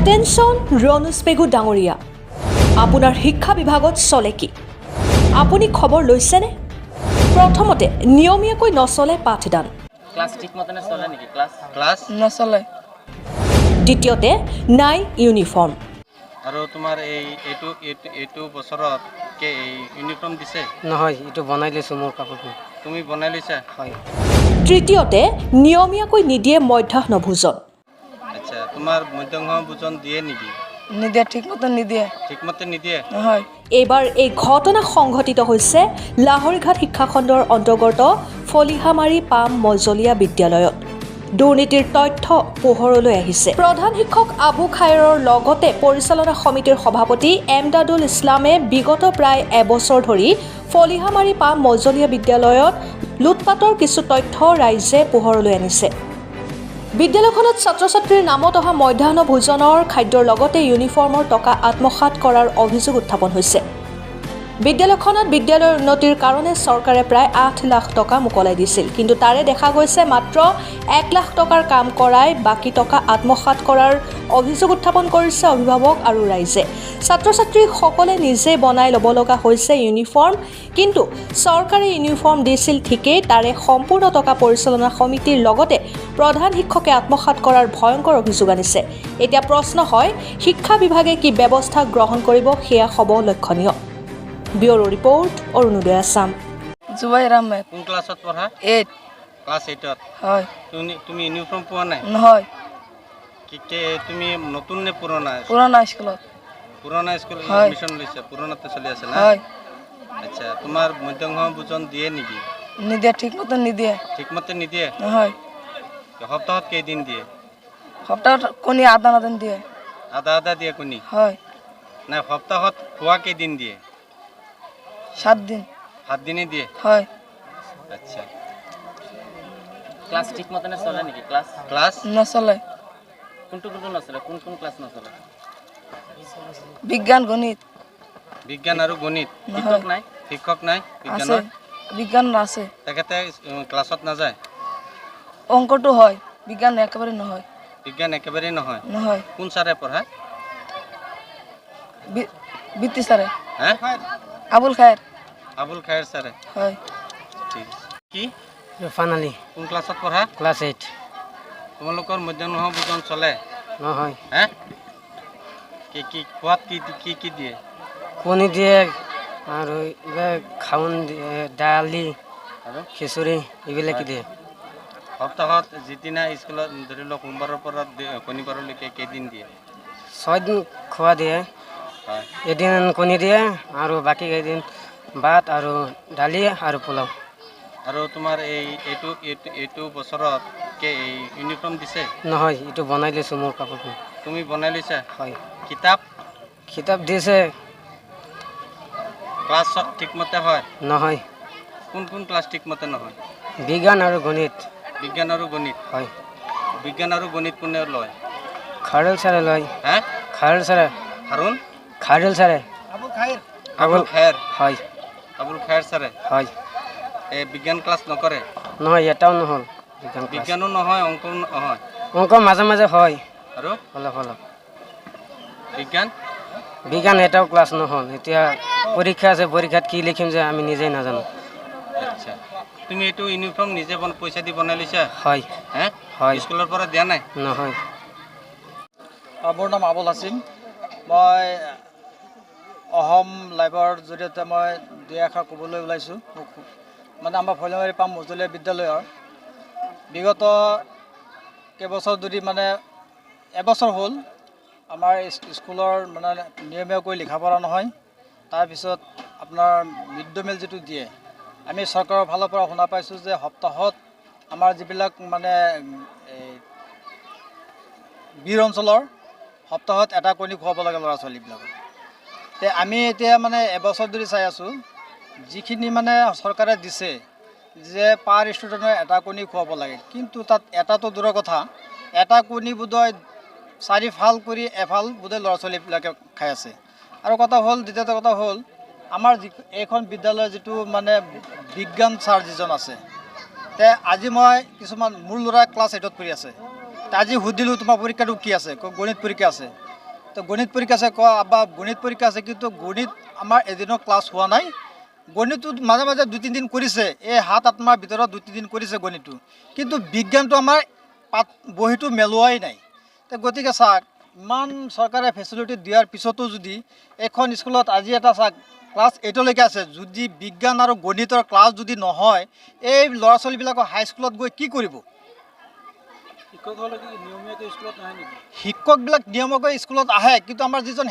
Attention Ronus Pegu Dangoria. Apunar শিক্ষা বিভাগত চলে কি? আপুনি খবৰ লৈছেনে? প্ৰথমতে নিয়মীয়াকৈ নচলে পাঠদান। ক্লাস ঠিকমতে চলে নেকি? ক্লাস নচলে। দ্বিতীয়তে নাই ইউনিফর্ম। আৰু তোমাৰ এইটো বছৰত কে ইউনিফৰ্ম দিছে? নহয়, এইটো বনাই লৈছো মোৰ কাপোৰটো। তুমি বনাই লৈছা? হয়। তৃতীয়তে নিয়মীয়াকৈ নিদিয়ে মধ্যাহ্ন ভোজন। আচ্ছা, তোমাৰ মধ্যাহ্ন ভোজন দিয়ে নেকি? নিদিয়ে, ঠিকমতে নিদিয়ে। ঠিকমতে নিদিয়ে? হয়। এইবাৰ এই ঘটনা সংঘটিত হৈছে লাহৰীঘাট শিক্ষাখণ্ডৰ অন্তৰ্গত ফলিহামাৰী পাম মজলীয়া বিদ্যালয়ত। দুৰ্নীতিৰ তথ্য পোহৰলৈ আহিছে। প্ৰধান শিক্ষক আবু খায়েৰৰ লগতে পৰিচালনা সমিতিৰ সভাপতি এমদাদুল ইছলামে বিগত প্ৰায় এবছৰ ধৰি ফলিহামাৰী পাম মজলীয়া বিদ্যালয়ত লুটপাটৰ কিছু তথ্য ৰাইজে পোহৰলৈ আনিছে। বিদ্যালয়খনত ছাত্ৰ ছাত্ৰীৰ নামত অহা মধ্যাহ্ন ভোজনৰ খাদ্যৰ লগতে ইউনিফৰ্মৰ টকা আত্মসাৎ কৰাৰ অভিযোগ উত্থাপন হৈছে। বিদ্যালয়খনত বিদ্যালয়ৰ উন্নতিৰ কাৰণে চৰকাৰে প্ৰায় 8 লাখ টকা মোকলাই দিছিল, কিন্তু তাৰে দেখা গৈছে মাত্ৰ 1 লাখ টকাৰ কাম কৰাই বাকী টকা আত্মসাৎ কৰাৰ অভিযোগ উত্থাপন কৰিছে অভিভাৱক আৰু ৰাইজে। ছাত্ৰ ছাত্ৰীসকলে নিজে বনাই ল'ব লগা হৈছে ইউনিফৰ্ম, কিন্তু চৰকাৰে ইউনিফৰ্ম দিছিল ঠিকেই, তাৰে সম্পূৰ্ণ টকা পৰিচালনা সমিতিৰ লগতে প্ৰধান শিক্ষকে আত্মসাৎ কৰাৰ ভয়ংকৰ অভিযোগ আনিছে। এতিয়া প্ৰশ্ন হয়, শিক্ষা বিভাগে কি ব্যৱস্থা গ্ৰহণ কৰিব সেয়া হ'ব লক্ষণীয়। Bureau report, Arunodoy Assam. জুবাইৰ আহমেদ। কোন ক্লাছত পঢ়া? 8। ক্লাছ 8ত। হয়। তুমি ইউনিফৰ্ম পোৱা নাই? নহয়। তুমি নতুন নে পুৰণা? পুৰণা স্কুলত। পুৰণা স্কুল এডমিশ্যন লৈছে? পুৰণাতে চলি আছে না? হয়। আচ্ছা, তোমাৰ মধ্যাহ্ন ভোজন দিয়ে নেকি? নিদিয়ে, ঠিকমতে নিদিয়ে। ঠিকমতে নিদিয়ে? হয়। সপ্তাহত কেইদিন দিয়ে? সপ্তাহত কণী আধা দিয়ে। আধা দিয়ে কণী? হয়। নাই, সপ্তাহত খোৱা কেইদিন দিয়ে? 7 দিন। 7 দিনে দিয়ে? হয়। আচ্ছা, ক্লাস ঠিকমতে চলে নেকি? ক্লাস নচলে। কোনটো নচলে? কোন ক্লাস নচলে? বিজ্ঞান, গণিত। বিজ্ঞান আৰু গণিত? শিক্ষক নাই? শিক্ষক নাই আছে, বিজ্ঞানৰ? বিজ্ঞান আছে। তেখেতে ক্লাছত নাযায়? অংকটো হয়, বিজ্ঞান একেবাৰে নহয়। বিজ্ঞান একেবাৰে নহয়? নহয়। কোন ছাৰে পঢ়ায়? বৃত্তি ছাৰে। হা? আবুল খায়েৰ। আবুল খায়েৰ ছাৰে? হয়। ঠিক কি? ইৰফান আলী। কোন ক্লাছত পঢ়া? ক্লাছ 8। তোমালোকৰ মধ্যাহ্ন ভোজন চলে? নহয়। হা? কি খোৱাত কি দিয়ে? কণী দিয়ে আৰু খাউন দিয়ে, দালি আৰু খিচুৰি এইবিলাকে দিয়ে। সপ্তাহত যিদিনা স্কুলত ধৰি লওক সোমবাৰৰ পৰা শনিবাৰলৈকে কেইদিন দিয়ে? 6 দিন খোৱা দিয়ে। হয়। এদিন কণী দিয়ে আৰু বাকী কেইদিন ভাত আৰু দালি আৰু পোলাও। আৰু তোমাৰ এইটো বছৰত ইউনিফৰ্ম দিছে? নহয়, এইটো বনাই লৈছো মোৰ কাপোৰটো। তুমি বনাই লৈছা? হয়। কিতাপ দিছে। ক্লাছ ঠিকমতে হয়? নহয়। কোন ক্লাছ ঠিকমতে নহয়? বিজ্ঞান আৰু গণিত। বিজ্ঞান আৰু গণিত? হয়। বিজ্ঞান আৰু গণিত কোনে লয়? খাৰুল ছাৰে লয়। হা? খাৰুল ছাৰে। খাৰুল ছাৰে। আবুল খায়েৰ? হয়। আবুল খায়েৰ ছাৰে? হয়। বিজ্ঞান ক্লাছ নকৰে? নহয়, এটাও নহ'ল। বিজ্ঞানো নহয়, অংকও নহয়? অংক মাজে মাজে হয়। আৰু অলপ বিজ্ঞান এটাও ক্লাছ নহ'ল। এতিয়া পৰীক্ষা আছে, পৰীক্ষাত কি লিখিম যে আমি নিজেই নাজানো। আচ্ছা, তুমি এইটো ইউনিফৰ্ম নিজে পইচা দি বনাই লৈছা? হয়। হে? হয়। স্কুলৰ পৰা দিয়া নাই? নহয়। মোৰ নাম আবুল হাছিম। মই অসম লাইভৰ জৰিয়তে মই 2 আখৰ ক'বলৈ ওলাইছোঁ। মানে আমাৰ ফলিহামাৰী পাম মজলীয়া বিদ্যালয়ৰ বিগত কেইবছৰ ধৰি মানে এবছৰ হ'ল আমাৰ স্কুলৰ মানে নিয়মীয়াকৈ লিখা পঢ়া নহয়। তাৰপিছত আপোনাৰ মিড ডে মিল যিটো দিয়ে, আমি চৰকাৰৰ ফালৰ পৰা শুনা পাইছোঁ যে সপ্তাহত আমাৰ যিবিলাক মানে বীৰ অঞ্চলৰ সপ্তাহত এটা কণী খুৱাব লাগে ল'ৰা ছোৱালীবিলাকক। তে আমি এতিয়া মানে এবছৰ ধৰি চাই আছোঁ, যিখিনি মানে চৰকাৰে দিছে যে পাৰ ষ্টুডেণ্টৰ এটা কণী খুৱাব লাগে, কিন্তু তাত এটাতো দূৰৰ কথা, এটা কণী বোধহয় 4 ফাল কৰি এফাল বোধহয় ল'ৰা ছোৱালীবিলাকে খাই আছে। আৰু কথা হ'ল, দ্বিতীয়টো কথা হ'ল, আমাৰ এইখন বিদ্যালয়ৰ যিটো মানে বিজ্ঞান ছাৰ যিজন আছে, তে আজি মই কিছুমান মোৰ ল'ৰা ক্লাছ 8ত পঢ়ি আছে, আজি সুধিলোঁ তোমাৰ পৰীক্ষাটো কি আছে, গণিত পৰীক্ষা আছে। তো গণিত পৰীক্ষা আছে বা গণিত পৰীক্ষা আছে, কিন্তু গণিত আমাৰ এদিনো ক্লাছ হোৱা নাই। গণিতটো মাজে মাজে 2-3 দিন কৰিছে, এই 7-8 মাহৰ ভিতৰত 2-3 দিন কৰিছে গণিতটো, কিন্তু বিজ্ঞানটো আমাৰ বহীটো মেলোৱাই নাই। তো গতিকে চাওক, ইমান চৰকাৰে ফেচিলিটি দিয়াৰ পিছতো যদি এখন স্কুলত আজি এটা চাওক ক্লাছ 8লৈকে আছে, যদি বিজ্ঞান আৰু গণিতৰ ক্লাছ যদি নহয়, এই ল'ৰা ছোৱালীবিলাকৰ হাইস্কুলত গৈ কি কৰিব? শিক্ষকবিলাক নিয়মীয়াকৈ স্কুলত আহে, কিন্তু আমাৰ যিজন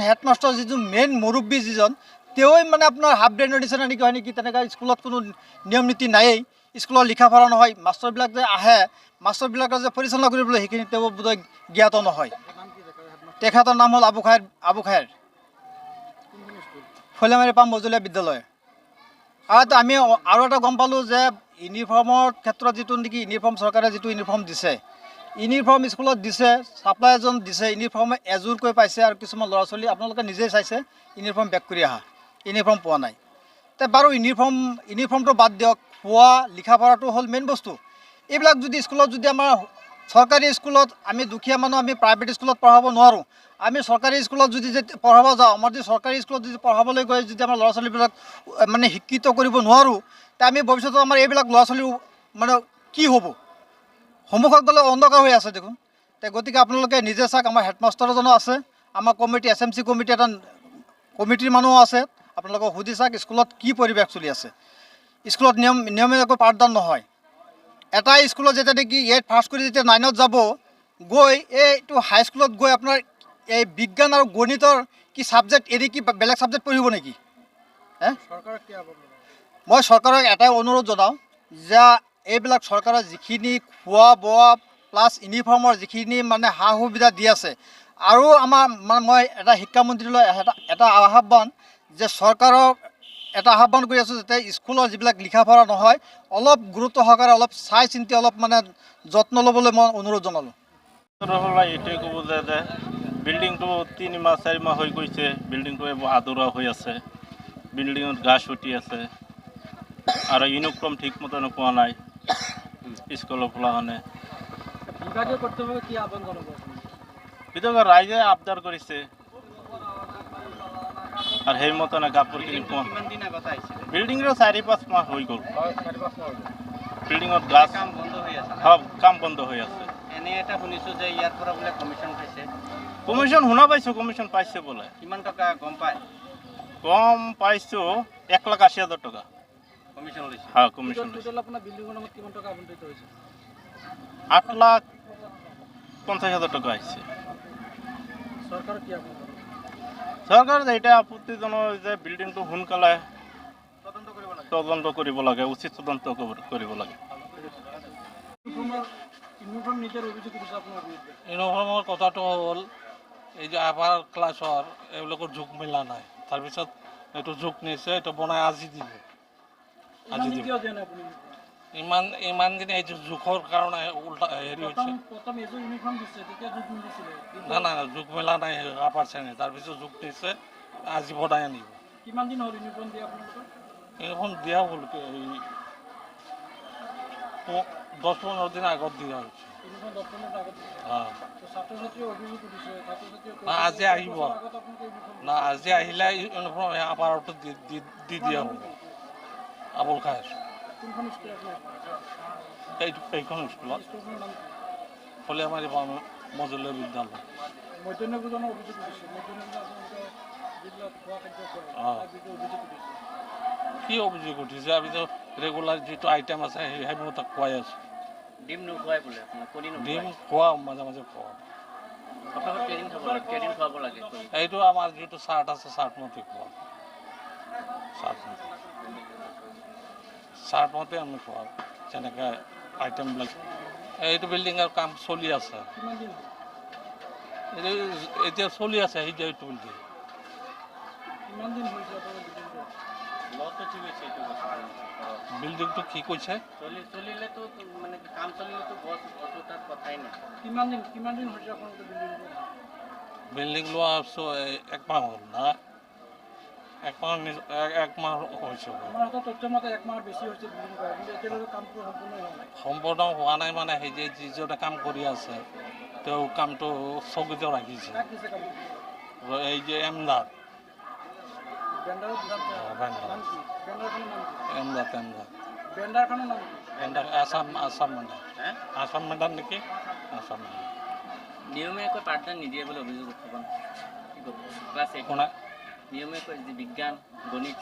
হেডমাষ্টাৰ যিজন মেইন মুৰব্বী যিজন, তেওঁই মানে আপোনাৰ হাফ ব্ৰেইনৰ নিচিনা নেকি হয় নেকি, তেনেকৈ স্কুলত কোনো নিয়ম নীতি নায়েই, স্কুলত লিখা পঢ়া নহয়, মাষ্টৰবিলাক যে আহে, মাষ্টৰবিলাকে যে পৰিচালনা কৰিবলৈ সেইখিনি তেওঁ বোধহয় জ্ঞাত নহয়। তেখেতৰ নাম হ'ল আবু খায়েৰ, ফলিহামাৰী পাম মজলীয়া বিদ্যালয়। আৰু আমি আৰু এটা গম পালোঁ যে ইউনিফৰ্মৰ ক্ষেত্ৰত যিটো নেকি চৰকাৰে যিটো ইউনিফৰ্ম দিছে, ইউনিফৰ্ম স্কুলত দিছে, ছাপ্লাই এজন দিছে, ইউনিফৰ্ম এযোৰকৈ পাইছে, আৰু কিছুমান ল'ৰা ছোৱালী আপোনালোকে নিজেই চাইছে ইউনিফৰ্ম বেক কৰি অহা, ইউনিফৰ্ম পোৱা নাই। তে বাৰু ইউনিফৰ্মটো বাদ দিয়ক, খোৱা লিখা পঢ়াটো হ'ল মেইন বস্তু। এইবিলাক যদি স্কুলত যদি আমাৰ চৰকাৰী স্কুলত আমি দুখীয়া মানুহ, আমি প্ৰাইভেট স্কুলত পঢ়াব নোৱাৰোঁ, আমি চৰকাৰী স্কুলত যদি পঢ়াব যাওঁ, আমাৰ যদি চৰকাৰী স্কুলত যদি পঢ়াবলৈ গৈ যদি আমাৰ ল'ৰা ছোৱালীবিলাক মানে শিক্ষিত কৰিব নোৱাৰোঁ, তে আমি ভৱিষ্যতে আমাৰ এইবিলাক ল'ৰা ছোৱালী মানে কি হ'ব? সন্মুখত গ'লে অন্ধকাৰ হৈ আছে দেখোন। তে গতিকে আপোনালোকে নিজে চাওক, আমাৰ হেডমাষ্টাৰ এজনো আছে, আমাৰ কমিটি SMC কমিটি এটা কমিটিৰ মানুহো আছে, আপোনালোকক সুধি চাওক স্কুলত কি পৰিৱেশ চলি আছে। স্কুলত নিয়মীয়াকৈ পাঠদান নহয়। এটা স্কুলত যেতিয়া নেকি 8 পাছ কৰি যেতিয়া 9ত যাব, গৈ এইটো হাইস্কুলত গৈ আপোনাৰ এই বিজ্ঞান আৰু গণিতৰ কি ছাবজেক্ট এৰি কি বেলেগ ছাবজেক্ট পঢ়িব নেকি? মই চৰকাৰক এটাই অনুৰোধ জনাওঁ যে এইবিলাক চৰকাৰে যিখিনি খোৱা বোৱা প্লাছ ইউনিফৰ্মৰ যিখিনি মানে সা সুবিধা দি আছে, আৰু আমাৰ মই এটা শিক্ষামন্ত্ৰীলৈ এটা আহ্বান যে চৰকাৰক এটা আহ্বান কৰি আছোঁ, যাতে স্কুলৰ যিবিলাক লিখা পঢ়া নহয়, অলপ গুৰুত্ব সহকাৰে অলপ চাই চিন্তি অলপ মানে যত্ন ল'বলৈ মই অনুৰোধ জনালোঁ। এইটোৱে ক'ব যে বিল্ডিংটো 3 মাহ 4 মাহ হৈ গৈছে, বিল্ডিংটো আধৰুৱা হৈ আছে, বিল্ডিঙত গাছ উঠি আছে, আৰু ইউনিফৰ্ম ঠিকমতে নোপোৱা নাই স্কুলৰ ফলাখনে। বিভাগীয় ৰাইজে আবদাৰ কৰিছে, আৰু সেইমতে কাপোৰখিনি পোৱা বিল্ডিংটো 4-5 মাহ হৈ গ'ল, বিল্ডিঙত গাছ কাম বন্ধ হৈ আছে। এনে এটা শুনিছোঁ যে ইয়াৰ পৰা বোলে কমিশ্যন পাইছে। কমিশ্যন শুনা পাইছোঁ, কমিশ্যন পাইছে বোলে। কিমান টকা গম পায়? কম পাইছোঁ 1,80,000 টকা কমিশ্যন লৈছে। হয়, কমিশ্যন লৈছে। 8,50,000 টকা আহিছে। চৰকাৰ এতিয়া আপত্তিজনক যে বিল্ডিংটো সোনকালে তদন্ত কৰিব লাগে, উচিত তদন্ত কৰিব লাগে। ইউনিফৰ্মৰ কথাটো হ'ল এই যে আপাৰ ক্লাছৰ এইবিলাকৰ জোখ মিলা নাই, তাৰপিছত এইটো জোখ নিছে, এইটো বনাই আজি দিব। ইমান দিন এই জোখৰ কাৰণে উল্টা হেৰি হৈছে। না জোখ মিলা নাই আপাৰ শ্ৰেণী, তাৰপিছত জোখ নিছে, আজি বনাই আনিব। ইউনিফৰ্ম দিয়া হ'ল 10-15 দিন আগত দিয়া হৈছে। আজি আহিব না, আজি আহিলে ইউনিফৰ্ম আপাৰটো দি দিয়া হ'ব। আবুল খায়েৰ এইখন স্কুলত ফলিহামাৰী পাম মজলীয়া বিদ্যালয়। কি অভিযোগ উঠিছে? আমিতো ৰেগুলাৰ যিটো আইটেম আছে সেইবোৰ তাক খুৱাই আছোঁ। ডিম নোখোৱাই বোলে, ডিম খোৱা মাজে মাজে খোৱা। কেইদিন খুৱাব লাগে? এইটো আমাৰ যিটো চাৰ্ট আছে, চাৰ্ট মতে খোৱা, চাৰ্ট মতে আমি খোৱাওঁ, যেনেকৈ আইটেমবিলাক। এইটো বিল্ডিঙৰ কাম চলি আছে, এতিয়া চলি আছে এইটো বিল্ডিং। বিল্ডিংটো কি কৈছে? চলিলেতো মানে কাম চলিলেতো গছ তাত কথাই নাই। কিমান দিন হৈছে আপোনালোকে বিল্ডিং লোৱা 1 মাহ হ'ল না? 1 মাহ হৈছে। সম্পূৰ্ণ হোৱা নাই মানে সেই যে যিজনে কাম কৰি আছে তেওঁ কামটো স্থগিত ৰাখিছে আৰু এই যে এমদাদ আসাম মেডাম নেকি আসাম নিয়মীয়াকৈ পাঠদান নিদিয়ে বুলি অভিযোগ উত্থাপন ক্লাছ এইট কোনে নিয়মীয়াকৈ যি বিজ্ঞান গণিত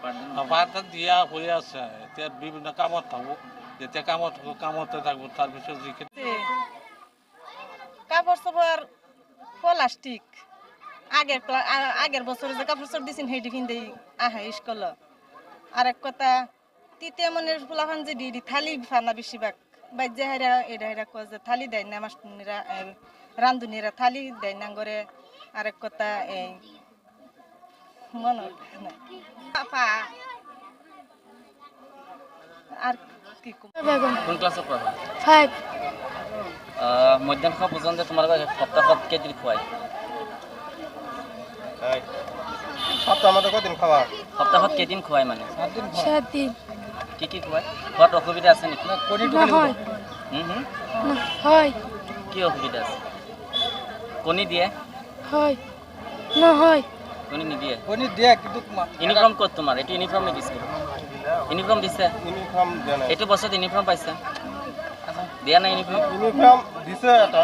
পাঠদান পাঠদান দিয়া হৈ আছে এতিয়া বিভিন্ন কামত থাকোঁ যেতিয়া কামতে থাকোঁ তাৰপিছত যিখিনি কাপড় চোপড় প্লাস্টিক আগের বছরে যে কাপড় চোপড় দিয়েছেন সেইটি পিন্ধে আহে স্কুল আর এক কথা তৃতীয় মনের ফুলাফান যে দি থালি ফানা বেশিরভাগ বাইজে হাইরা এটা হাইরা কয় যে থালি দেয় না মাস্টুনিরা রান্ধুনিরা থালি দেয় না করে আরেক কথা এই মনে নাই পাপা আর কি কম কোন ক্লাছত পঢ়া 5 মধ্যাহ্ন ভোজন যে তোমালোকৰ সপ্তাহত কেইদিন খুৱাই সপ্তাহ মতো কদিন খাওয়া সপ্তাহত কেইদিন খুৱাই মানে 7 দিন কি খুৱাই খোৱাত অসুবিধা আছে নেকি নহয় হয় কি অসুবিধা আছে কণী দিয়ে হয় নহয় কণী নিদিয়ে কণী দিয়ে কিন্তু ইউনিফৰ্ম ক'ত তোমাৰ এইটো ইউনিফৰ্মে দিছে ইউনিফৰ্ম দিছে ইউনিফৰ্ম দিয়া নাই এইটো বছৰত ইউনিফৰ্ম পাইছে দিয়া নাই ইউনিফৰ্ম ইউনিফৰ্ম দিছে এটা